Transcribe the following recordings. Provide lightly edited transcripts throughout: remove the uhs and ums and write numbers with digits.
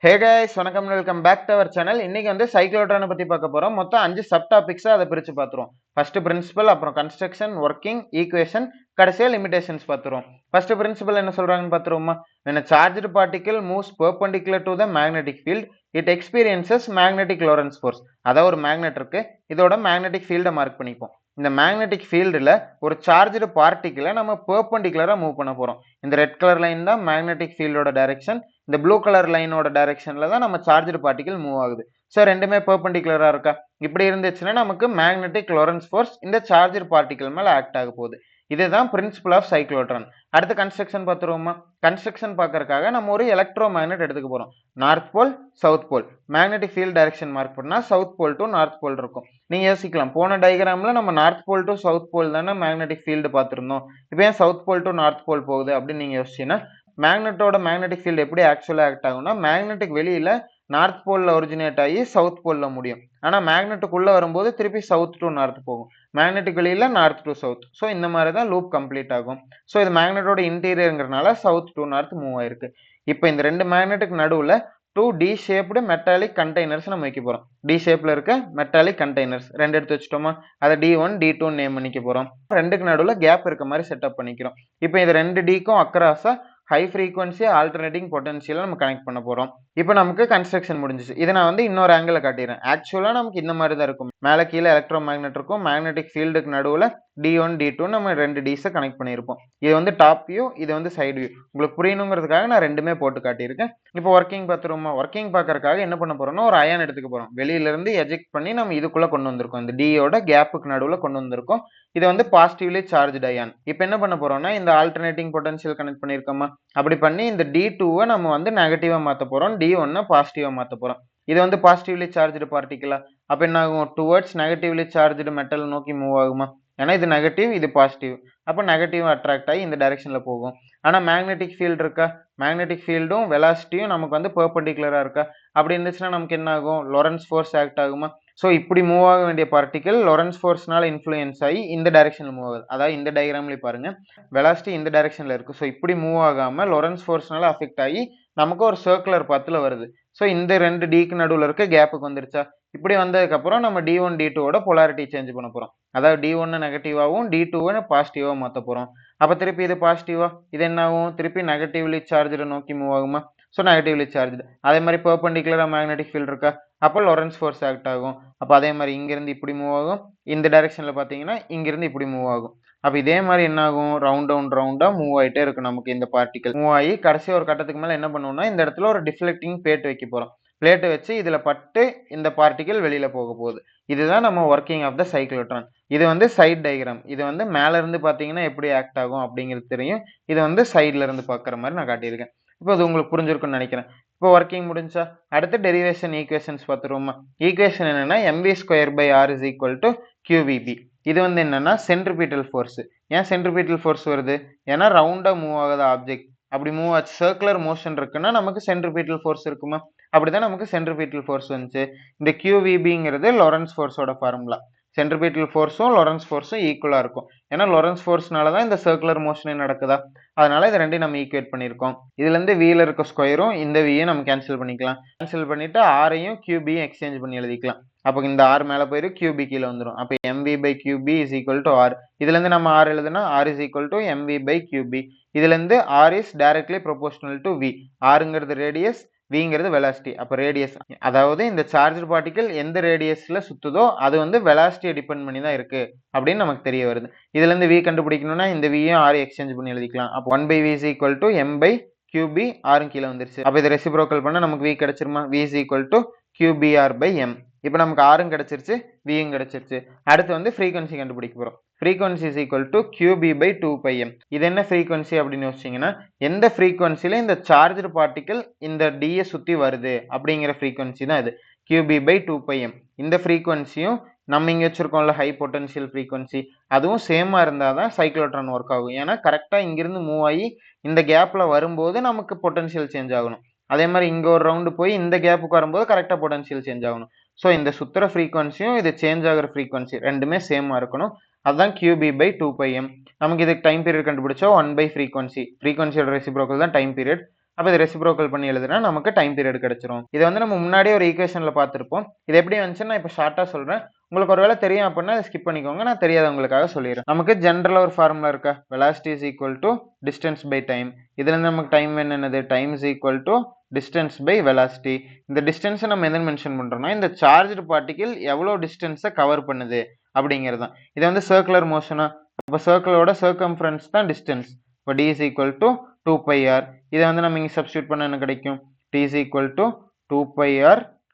ஹே guys வணக்கம் welcome back to our channel. இன்னைக்கு வந்து சைக்ளோட்ரானை பத்தி பார்க்க போறோம். மொத்தம் 5 சப் டாபிக்ஸா அதை பிரிச்சு பார்த்துருவோம். ஃபர்ஸ்ட் பிரின்சிபல், அப்புறம் கன்ஸ்ட்ரக்ஷன், ஒர்க்கிங், ஈக்குவேஷன், கடைசியா லிமிடேஷன்ஸ் பார்த்துருவோம். ஃபர்ஸ்ட் பிரின்சிபல் என்ன சொல்றாங்கன்னு பார்த்துருவோமா? When a charged particle moves perpendicular to the magnetic field, it experiences magnetic Lorentz force. அதாவது ஒரு மேக்னெட் இருக்கு, இதோட மேக்னெட்டிக் ஃபீல்டை மார்க் பண்ணிப்போம். இந்த மேக்னெட்டிக் ஃபீல்டில் ஒரு சார்ஜ்டு பார்ட்டிகிளை நம்ம பெர்பெண்டிகுலராக மூவ் பண்ண போகிறோம். இந்த ரெட் கலர் லைன் தான் மேக்னெட்டிக் ஃபீல்டோட டைரக்ஷன். இந்த ப்ளூ கலர் லைனோட டைரக்ஷனில் தான் நம்ம சார்ஜ்டு பார்ட்டிகிள் மூவ் ஆகுது. ஸோ ரெண்டுமே பெர்பெண்டிகுலராக இருக்கா? இப்படி இருந்துச்சுன்னா நமக்கு மேக்னெட்டிக் லொரன்ஸ் ஃபோர்ஸ் இந்த சார்ஜ்டு பார்ட்டிகிள் மேலே ஆக்ட் ஆக போகுது. இதுதான் பிரின்சிபல் ஆஃப் சைக்ளோட்ரான். அடுத்து கன்ஸ்ட்ரக்ஷன் பார்த்துருவோமா? கன்ஸ்ட்ரக்ஷன் பார்க்கறதுக்காக நம்ம ஒரு எலக்ட்ரோ மேக்னெட் எடுத்துக்க போகிறோம். North pole, south pole. Magnetic field direction mark பண்ணால் south pole to north pole இருக்கும். நீங்கள் யோசிக்கலாம், போன டயக்ராமில் நம்ம north pole to south pole தானே மேக்னெட்டிக் ஃபீல்டு பார்த்துருந்தோம், இப்போ ஏன் south pole to north pole போகுது அப்படின்னு நீங்கள் யோசிச்சீங்கன்னா, மேக்னெட்டோட மேக்னெட்டிக் ஃபீல்டு எப்படி ஆக்சுவலாக ஆக்ட் ஆகும்னா, மேக்னெட்டிக் வெளியில் நார்த் போலில் ஒரிஜினேட் ஆகி சவுத் போலில் முடியும். ஆனால் மேக்னெட்டுக்குள்ளே வரும்போது திருப்பி சவுத் டு நார்த் போகும். மேக்னெட்டிக் வெளியில் நார்த் டு சவுத். ஸோ இந்த மாதிரி தான் லூப் கம்ப்ளீட் ஆகும். ஸோ இது மேக்னெட்டோட இன்டீரியருங்கிறனால சவுத் டு நார்த் மூவ் ஆயிருக்கு. இப்போ இந்த ரெண்டு மேக்னெட்டுக்கு நடுவில் 2 டி ஷேப்டு மெட்டாலிக் கண்டெய்னர்ஸ் நம்ம வைக்க போகிறோம். டி ஷேப்பில் இருக்க மெட்டாலிக் கண்டெய்னர்ஸ் ரெண்டு எடுத்து வச்சுட்டோமா? அதை D1 D2 நேம் பண்ணிக்க போகிறோம். ரெண்டுக்கு நடுவில் கேப் இருக்க மாதிரி செட்டப் பண்ணிக்கிறோம். இப்போ இது ரெண்டு டிக்கும் அக்ராஸாக ஹை ஃப்ரீக்வன்சி ஆல்டர்னேட்டிங் பொட்டன்ஷியலை நம்ம கனெக்ட் பண்ண போகிறோம். இப்போ நமக்கு கன்ஸ்ட்ரக்ஷன் முடிஞ்சிச்சு. இதை நான் வந்து இன்னொரு ஆங்கிள் காட்டிடுறேன். ஆக்சுவலாக நமக்கு இந்த மாதிரி தான் இருக்கும். மேலே கீழே எலக்ட்ரோ மேக்னெட் இருக்கும். மேக்னெட்டிக் ஃபீல்டுக்கு நடுவில் D1 D2 நம்ம ரெண்டு டிஸை கனெக்ட் பண்ணியிருப்போம். இது வந்து டாப் வியூ, இது வந்து சைடு வியூ. உங்களுக்கு புரியணுங்கிறதுக்காக நான் ரெண்டுமே போட்டு காட்டியிருக்கேன். இப்போ ஒர்க்கிங் பார்த்துருவோமா? ஒர்க்கிங் பார்க்கறதுக்காக என்ன பண்ண போறோம்னா, ஒரு அயன் எடுத்துக்க போகிறோம். வெளியிலேருந்து எஜெக்ட் பண்ணி நம்ம இதுக்குள்ளே கொண்டு வந்திருக்கோம். இந்த டியோட கேப்புக்கு நடுவில் கொண்டு வந்திருக்கோம். இது வந்து பாசிட்டிவ்லி சார்ஜ் அயான். இப்போ என்ன பண்ண போறோம்னா, இந்த ஆல்டர்னேட்டிங் பொட்டன்ஷியல் கனெக்ட் பண்ணியிருக்கோமா? அப்படி பண்ணி இந்த D2-வை நம்ம வந்து நெகட்டிவாக மாற்ற போகிறோம், D1-ஐ பாசிட்டிவாக மாற்ற போகிறோம். இது வந்து பாசிட்டிவ்லி சார்ஜ்டு பார்ட்டிகிளா? அப்போ என்ன ஆகும்? டுவர்ட்ஸ் நெகட்டிவ்லி சார்ஜ்டு மெட்டல் நோக்கி மூவ் ஆகுமா? ஏன்னா இது நெகட்டிவ், இது பாசிட்டிவ். அப்போ நெகட்டிவ் அட்ராக்ட் ஆகி இந்த டைரக்ஷனில் போகும். ஆனால் மேக்னெட்டிக் ஃபீல்டு இருக்கா? மேக்னெட்டிக் ஃபீல்டும் வெலாசிட்டியும் நமக்கு வந்து பெர்பெண்டிகுலராக இருக்கா? அப்படி இருந்துச்சுன்னா நமக்கு என்ன ஆகும்? லொரன்ஸ் ஃபோர்ஸ் ஆக்ட் ஆகுமா? ஸோ இப்படி மூவ் ஆக வேண்டிய பார்ட்டிகல் லொரன்ஸ் ஃபோர்ஸ்னால இன்ஃப்ளூயன்ஸ் ஆகி இந்த டைரக்ஷனில் மூவ் ஆகுது. அதாவது இந்த டயக்ராம்லேயே பாருங்க, வெலாசிட்டி இந்த டைரக்ஷனில் இருக்கு. ஸோ இப்படி மூவ் ஆகாமல் லொரன்ஸ் ஃபோர்ஸ்னால அஃபெக்ட் ஆகி நமக்கு ஒரு சர்க்குலர் பாத்தில் வருது. ஸோ இந்த ரெண்டு டிக்கு நடுவில் இருக்க கேப்புக்கு வந்துருச்சா? இப்படி வந்ததுக்கப்புறம் நம்ம D1 D2-ஓட பொலாரிட்டி சேஞ்ச் பண்ண போகிறோம். அதாவது D1 நெகட்டிவாகவும் D2 பாசிட்டிவாக மாற்ற போகிறோம். அப்போ திருப்பி இது பாசிட்டிவா, இது என்ன ஆகும்? திருப்பி நெகட்டிவ்லி சார்ஜை நோக்கி மூவ் ஆகுமா? So negatively charge. அதே மாதிரி பெர்பெண்டிகுலராக மேக்னெட்டிக் ஃபீல்டு இருக்கா? அப்போ லொரன்ஸ் ஃபோர்ஸ் ஆக்ட் ஆகும். அப்போ அதே மாதிரி இங்கேருந்து இப்படி மூவ் ஆகும். இந்த டைரக்ஷனில் பார்த்தீங்கன்னா இங்கேருந்து இப்படி மூவ் ஆகும். அப்போ இதே மாதிரி என்ன ஆகும்? ரவுண்டாக மூவ் ஆகிட்டே இருக்கும். நமக்கு இந்த பார்ட்டிகல் மூவ் ஆகி கடைசி ஒரு கட்டத்துக்கு மேலே என்ன பண்ணுவோம்னா, இந்த இடத்துல ஒரு டிஃப்ளெக்டிங் பிளேட் வைக்க போகிறோம். பிளேட்டை வச்சு இதில் பட்டு இந்த பார்ட்டிகல் வெளியில் போக போகுது. இதுதான் நம்ம ஒர்க்கிங் ஆஃப் த சைக்ளோட்ரான். இது வந்து சைட் டயக்ராம். இது வந்து மேலே இருந்து பார்த்தீங்கன்னா எப்படி ஆக்ட் ஆகும் அப்படிங்கிறது தெரியும். இது வந்து சைட்ல இருந்து பார்க்குற மாதிரி நான் காட்டியிருக்கேன். இப்போ அது உங்களுக்கு புரிஞ்சிருக்குன்னு நினைக்கிறேன். இப்போ ஒர்க்கிங் முடிஞ்சா அடுத்து டெரிவேஷன் ஈக்குவேஷன்ஸ் பார்த்துருவோமா? ஈக்குவேஷன் என்னன்னா mv²/r is equal to qvb. இது வந்து என்னன்னா சென்ட்ரிபீட்டல் ஃபோர்ஸ். ஏன் சென்ட்ரிபீட்டல் ஃபோர்ஸ் வருது? ஏன்னா ரவுண்டா மூவ் ஆகாத ஆப்ஜெக்ட் அப்படி மூவ் ஆச்சு, சர்க்குலர் மோஷன் இருக்குன்னா நமக்கு சென்ட்ரிபீட்டல் ஃபோர்ஸ் இருக்குமா? அப்படிதான் நமக்கு சென்ட்ரிபீட்டல் ஃபோர்ஸ் வந்துச்சு. இந்த QVBங்கிறது லொரன்ஸ் ஃபோர்ஸோட ஃபார்முலா. சென்ட்ரிபீட்டல் ஃபோர்ஸும் லொரன்ஸ் ஃபோர்ஸும் ஈக்குவலாக இருக்கும். ஏன்னா லொரன்ஸ் ஃபோர்ஸ்னால தான் இந்த சர்க்குலர் மோஷனே நடக்குதா? அதனால இது ரெண்டையும் நம்ம ஈக்குவேட் பண்ணியிருக்கோம். இதுலேருந்து வியில் இருக்க ஸ்கொயரும் இந்த வியும் நம்ம கேன்சல் பண்ணிக்கலாம். கேன்சல் பண்ணிட்டு ஆரையும் கியூபியும் எக்ஸ்சேஞ்ச் பண்ணி எழுதிக்கலாம். அப்போ இந்த ஆர் மேலே போயிடும், கியூபி கீழே வந்துடும். அப்போ mv/qb is equal to r. இதுலேருந்து நம்ம ஆர் எழுதுனா r is equal to mv/qb. இதுலேருந்து r is directly proportional to v. ஆருங்கிறது ரேடியஸ், விங்கிறது வெலாசிட்டி. அப்போ ரேடியஸ், அதாவது இந்த சார்ஜ் பார்ட்டிகல் எந்த ரேடியஸில் சுற்றுதோ அது வந்து வெலாசிட்டியை டிபெண்ட் பண்ணி தான் இருக்கு அப்படின்னு நமக்கு தெரிய வருது. இதுலேருந்து வி கண்டுபிடிக்கணும்னா இந்த வியும் ஆர் எக்ஸ்சேஞ்ச் பண்ணி எழுதிக்கலாம். அப்போ 1/v is equal to m/qb. ஆரும் கீழே வந்துருச்சு. அப்போ இதை ரெசிப்ரோக்கல் பண்ணால் நமக்கு we கிடைச்சிருமா? v is equal to qbr/m. இப்போ நமக்கு ஆரும் கிடைச்சிருச்சு, வியும் கிடைச்சிருச்சு. அடுத்து வந்து ஃப்ரீக்வன்சி கண்டுபிடிக்க போகிறோம். Frequency is equal to qb/2πm. இது என்ன ஃப்ரீக்வன்சி அப்படின்னு யோசிச்சிங்கன்னா, எந்த ஃப்ரீக்வன்சியில் இந்த சார்ஜ்டு பார்ட்டிகல் இந்த டியை சுற்றி வருது அப்படிங்கிற ஃப்ரீக்வன்சி தான் இது, qb/2πm. இந்த ஃப்ரீக்வன்சியும் நம்ம இங்கே வச்சுருக்கோம்ல ஹை பொட்டன்ஷியல் ஃப்ரீக்வன்சி, அதுவும் சேமாக இருந்தால் தான் சைக்ளோட்ரான் ஒர்க் ஆகும். ஏன்னா கரெக்டாக இங்கிருந்து மூவ் ஆகி இந்த கேப்பில் வரும்போது நமக்கு பொட்டன்ஷியல் சேஞ்ச் ஆகணும். அதே மாதிரி இங்கே ஒரு ரவுண்டு போய் இந்த கேப்புக்கு வரும்போது கரெக்டாக பொட்டன்ஷியல் சேஞ்ச் ஆகணும். ஸோ இந்த சுற்றுற ஃப்ரீக்வன்சியும் இது சேஞ்ச் ஆகிற ஃப்ரீக்வன்சி ரெண்டுமே சேமாக இருக்கணும். அதுதான் qb/2πm. நமக்கு இதுக்கு டைம் பீரியட் கண்டுபிடிச்சா 1/ஃப்ரீக்வன்சி. ஃப்ரீக்வன்சியோட ரெசிப்ரோக்கல் தான் டைம் பீரியட். அப்போ இது ரெசிப்ரோக்கல் பண்ணி எழுதுனா நமக்கு டைம் பீரியட் கிடைச்சிரும். இதை வந்து நம்ம முன்னாடியே ஒரு ஈக்குவேஷன்ல பார்த்துருப்போம். இது எப்படி வந்துச்சுன்னு நான் இப்போ ஷார்ட்டா சொல்றேன். உங்களுக்கு ஒருவேளை தெரியும் அப்படின்னா ஸ்கிப் பண்ணிக்கோங்க. நான் தெரியாதவங்களுக்காக சொல்லிடுறேன். நமக்கு ஜென்ரலா ஒரு ஃபார்முலா இருக்கா, velocity is equal to distance by time. இதுல இருந்து நமக்கு டைம் என்னது, time is equal to distance by velocity. இந்த டிஸ்டன்ஸை நம்ம எதுன்னு மென்ஷன் பண்றோம்னா இந்த சார்ஜ்டு பார்ட்டிகிள் எவ்வளோ டிஸ்டன்ஸை கவர் பண்ணுது அப்படிங்கிறது தான். இது வந்து சர்க்குலர் மோஷனா, அப்போ சர்க்கிளோட சர்க்கம்ஃபரன்ஸ் தான் டிஸ்டன்ஸ். இப்போ d is equal to 2 pi r. இதை வந்து நம்ம இங்கே சப்ஸ்டியூட் பண்ண என்ன கிடைக்கும், t is equal to 2 pi r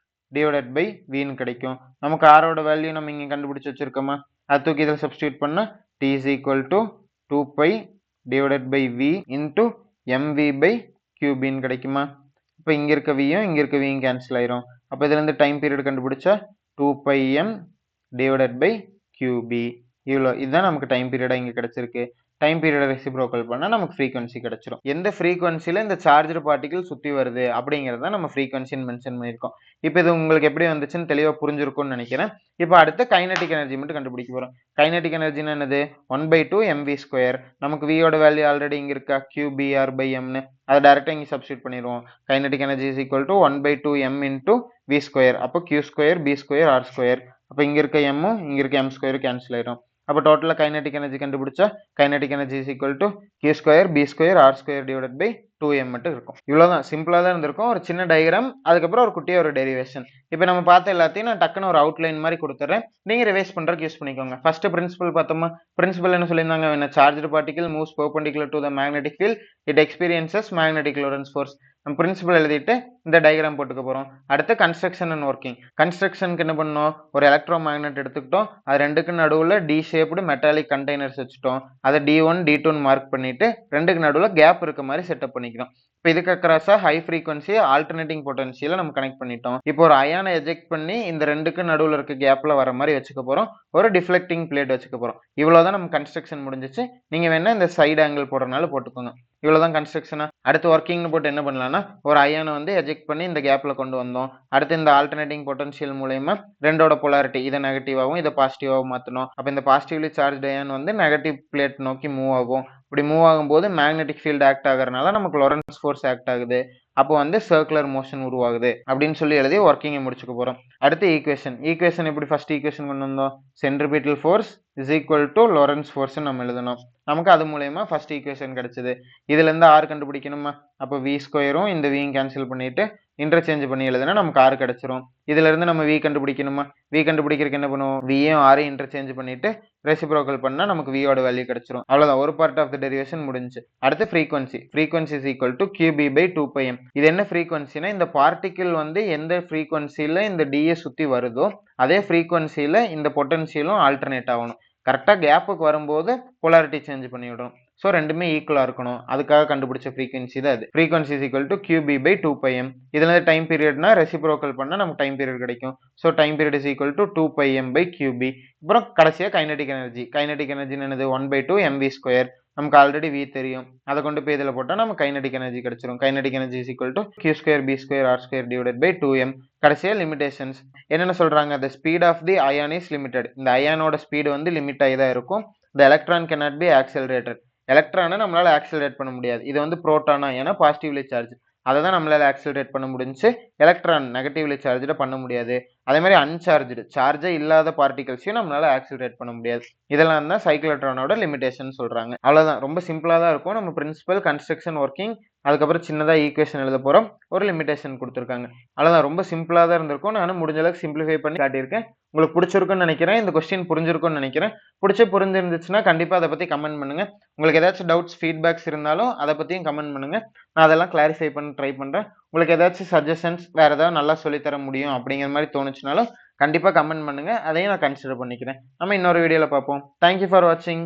divided by v ன்னு கிடைக்கும். நமக்கு r ஓட வேல்யூ நம்ம இங்கே கண்டுபிடிச்சு வச்சிருக்கோமா, அது தூக்கி இதில் சப்ஸ்டியூட் பண்ணா t is equal to 2 pi divided by v into mv by qb ன்னு கிடைக்குமா. இப்போ இங்கே இருக்க vயும் இங்கே இருக்க vயும் கேன்சல் ஆயிரும். அப்போ இதுலேருந்து டைம் பீரியட் கண்டுபிடிச்சா 2 pi m divided by qb. இவ்வளோ, இதுதான் நமக்கு டைம் பீரியடாக இங்கே கிடைச்சிருக்கு. டைம் பீரியட் ரெசிப்ரோக்கல் பண்ணால் நமக்கு ஃப்ரீக்வன்சி கிடைச்சிரும். எந்த ஃப்ரீக்வன்சியில் இந்த சார்ஜர் பார்ட்டிகிள் சுற்றி வருது அப்படிங்கிறத நம்ம ஃப்ரீக்வன்சின்னு மென்ஷன் பண்ணியிருக்கோம். இப்போ இது உங்களுக்கு எப்படி வந்துச்சுன்னு தெளிவாக புரிஞ்சிருக்கும்னு நினைக்கிறேன். இப்போ அடுத்து கைனடிக் எனர்ஜி மட்டும் கண்டுபிடிக்க போகிறோம். கைனடிக் எனர்ஜின்னு என்னது, 1/2 mv². நமக்கு வியோட வேல்யூ ஆல்ரெடி இங்கே இருக்கா, qbr/mனு. அதை டேரெக்டாக இங்கே சப்ஸ்டியூட் பண்ணிடுவோம். Kinetic energy is equal to 1/2 m into v². அப்போ q², b² r². அப்போ இங்கே இருக்க எம்மும் இங்கே இருக்க m² கேன்சல் ஆயிடும். அப்போ டோட்டலாக கைனடிக் எனர்ஜி கண்டுபிடிச்சா kinetic energy is equal to q², b² r² divided by 2m மட்டும் இருக்கும். இவ்வளோதான், சிம்பிளாக தான் இருந்திருக்கும். ஒரு சின்ன டயக்ராம், அதுக்கப்புறம் ஒரு குட்டியாக ஒரு டெரிவேஷன். இப்போ நம்ம பார்த்த எல்லாத்தையும் நான் டக்குன்னு ஒரு அவுட்லைன் மாதிரி கொடுத்துட்றேன். நீங்கள் ரிவைஸ் பண்ணுறதுக்கு யூஸ் பண்ணிக்கோங்க. ஃபர்ஸ்ட் பிரின்சிபல் பார்த்தோமா, பிரின்சிபல் என்ன சொல்லியிருந்தாங்க, when a charged particle moves perpendicular to the magnetic field it experiences magnetic Lorentz force. நம்ம பிரின்சிபல் எழுதிட்டு இந்த டயக்ராம் போட்டுக்க போகிறோம். அடுத்து கன்ஸ்ட்ரக்ஷன் அண்ட் ஒர்க்கிங். கன்ஸ்ட்ரக்ஷனுக்கு என்ன பண்ணோம், ஒரு எலக்ட்ரோ மேக்னெட் எடுத்துக்கிட்டோம். அது ரெண்டுக்கு நடுவில் டி ஷேப்டு மெட்டாலிக் கண்டெய்னர்ஸ் வச்சுட்டோம். அதை D1 D2 மார்க் பண்ணிட்டு ரெண்டுக்கு நடுவில் கேப் இருக்க மாதிரி செட்டப் பண்ணிக்கிறோம். இப்போ இதுக்கு அக்ராஸாக ஹை ஃப்ரீக்வன்சி ஆல்டர்னேட்டிங் பொட்டன்ஷியலை நம்ம கனெக்ட் பண்ணிட்டோம். இப்போ ஒரு அயானை எஜெக்ட் பண்ணி இந்த ரெண்டுக்கு நடுவில் இருக்க கேப்பில் வர மாதிரி வச்சுக்க போகிறோம். ஒரு டிஃப்ளெக்டிங் பிளேட் வச்சுக்க போகிறோம். இவ்வளோதான் நம்ம கன்ஸ்ட்ரக்ஷன் முடிஞ்சிச்சு. நீங்கள் வேணால் இந்த சைடு ஆங்கிள் போடுறதுனால போட்டுக்கோங்க. இவ்வளோதான் கன்ஸ்ட்ரக்ஷனா. அடுத்து ஒர்க்கிங்னு போட்டு என்ன பண்ணலாம்னா, ஒரு அயானை வந்து எஜெக்ட் பண்ணி இந்த கேப்பில் கொண்டு வந்தோம். அடுத்து இந்த ஆல்டர்னேட்டிங் பொட்டன்ஷியல் மூலயமா ரெண்டோட போலாரிட்டி, இதை நெகட்டிவாகவும் இதை பாசிட்டிவாகவும் மாற்றணும். அப்போ இந்த பாசிட்டிவ்லி சார்ஜ் அயான் வந்து நெகட்டிவ் பிளேட் நோக்கி மூவ் ஆகும். இப்படி மூவ் ஆகும்போது மேக்னெட்டிக் ஃபீல்டு ஆக்ட் ஆகிறதுனால நமக்கு லொரன்ஸ் ஃபோர்ஸ் ஆக்ட் ஆகுது. அப்போ வந்து சர்க்குலர் மோஷன் உருவாகுது அப்படின்னு சொல்லி எழுதி ஒர்க்கிங்கை முடிச்சுக்க போகிறோம். அடுத்து ஈக்குவேஷன் எப்படி ஃபர்ஸ்ட் ஈக்குவேஷன் கொண்டு வந்தோம், centripetal force is equal to Lorentz force நம்ம எழுதணும். நமக்கு அது மூலயமா ஃபர்ஸ்ட் ஈக்குவேஷன் கிடைச்சது. இதுல இருந்து ஆர் கண்டுபிடிக்கணுமா, அப்போ v²ம் இந்த வியும் கேன்சல் பண்ணிட்டு இன்டர்சேஞ்ச் பண்ணி எழுதுனா நமக்கு ஆர் கிடைச்சிரும். இதுல இருந்து நம்ம வி கண்டுபிடிக்கணுமா, வி கண்டுபிடிக்கிறதுக்கு என்ன பண்ணுவோம், வியும் ஆரையும் இன்டர்சேஞ்ச் பண்ணிட்டு ரெசிப்ரோக்கல் பண்ணா நமக்கு வியோட வேல்யூ கிடைச்சிரும். அவ்வளவுதான், ஒரு பார்ட் ஆஃப் த டெரிவேஷன் முடிஞ்சு. அடுத்து frequency is equal to qb by 2πm. இது என்ன ஃப்ரீக்வன்சினா, இந்த பார்ட்டிகிள் வந்து எந்த ஃப்ரீக்வன்சியில இந்த டிஏ சுத்தி வருதோ அதே ஃப்ரீக்வன்சியில இந்த பொட்டன்ஷியலும் ஆல்டர்னேட் ஆகணும். கரெக்டாக கேப்புக்கு வரும்போது போலாரிட்டி சேஞ்ச் பண்ணி விடும். ஸோ ரெண்டுமே ஈக்குவலாக இருக்கணும். அதுக்காக கண்டுபிடிச்ச ஃப்ரீக்வன்சி தான் அது. Frequency is equal to qb by 2πm. இதுல இருந்து டைம் பீரியட்னா ரெசிப்ரோக்கல் பண்ணால் நமக்கு டைம் பீரியட் கிடைக்கும். So time period is equal to 2πm by qb. அப்புறம் கடைசியாக கைனடிக் எனர்ஜி என்னது, 1/2 mv². நமக்கு ஆல்ரெடி v தெரியும், அதை கொண்டு போய் இதில் போட்டால் நமக்கு கைனடிக் எனர்ஜி கிடைச்சிரும். Kinetic energy is equal to q² b² r² divided by 2m. கடைசியாக லிமிடேஷன்ஸ் என்னென்ன சொல்றாங்க, the speed of the ion is limited. இந்த அயானோட ஸ்பீடு வந்து லிமிட் ஆகி தான் இருக்கும். the electron cannot be accelerated. எலக்ட்ரானை நம்மளால ஆக்சிலரேட் பண்ண முடியாது. இது வந்து புரோட்டானா, ஏன்னா பாசிட்டிவ்லி சார்ஜ், அதை தான் நம்மளால ஆக்சிலரேட் பண்ண முடிஞ்சு. எலக்ட்ரான் நெகட்டிவ்லி சார்ஜ்ட பண்ண முடியாது. அதே மாதிரி அன்சார்ஜ்டு, சார்ஜே இல்லாத பார்ட்டிகல்ஸையும் நம்மளால ஆக்சிலரேட் பண்ண முடியாது. இதெல்லாம் தான் சைக்ளோட்ரானோட லிமிடேஷன் சொல்றாங்க. அவ்வளவுதான், ரொம்ப சிம்பிளா தான் இருக்கும். நம்ம பிரின்சிபல், கன்ஸ்ட்ரக்ஷன், ஒர்க்கிங், அதுக்கப்புறம் சின்னதாக ஈக்குவேஷன் எழுத போகிறோம். ஒரு லிமிடேஷன் கொடுத்துருக்காங்க. அவ்வளோதான், ரொம்ப சிம்பிளாக தான் இருந்திருக்கும். நானும் முடிஞ்ச அளவுக்கு சிம்பிளிஃபை பண்ணி காட்டியிருக்கேன். உங்களுக்கு பிடிச்சிருக்குன்னு நினைக்கிறேன். இந்த கொஸ்டின் புரிஞ்சிருக்கும்னு நினைக்கிறேன். புரிஞ்சிருந்துச்சுன்னா கண்டிப்பாக அதை பற்றி கமெண்ட் பண்ணுங்க. உங்களுக்கு ஏதாச்சும் டவுட்ஸ், ஃபீட்பேக்ஸ் இருந்தாலும் அதை பற்றியும் கமெண்ட் பண்ணுங்க. நான் அதெல்லாம் கிளாரிஃபை பண்ண ட்ரை பண்ணுறேன். உங்களுக்கு ஏதாச்சும் சஜஷன்ஸ், வேற ஏதாவது நல்லா சொல்லித்தர முடியும் அப்படிங்கிற மாதிரி தோணுச்சுனாலும் கண்டிப்பாக கமெண்ட் பண்ணுங்க. அதையும் நான் கன்சிடர் பண்ணிக்கிறேன். நம்ம இன்னொரு வீடியோவில் பார்ப்போம். தேங்க்யூ ஃபார் வாட்சிங்.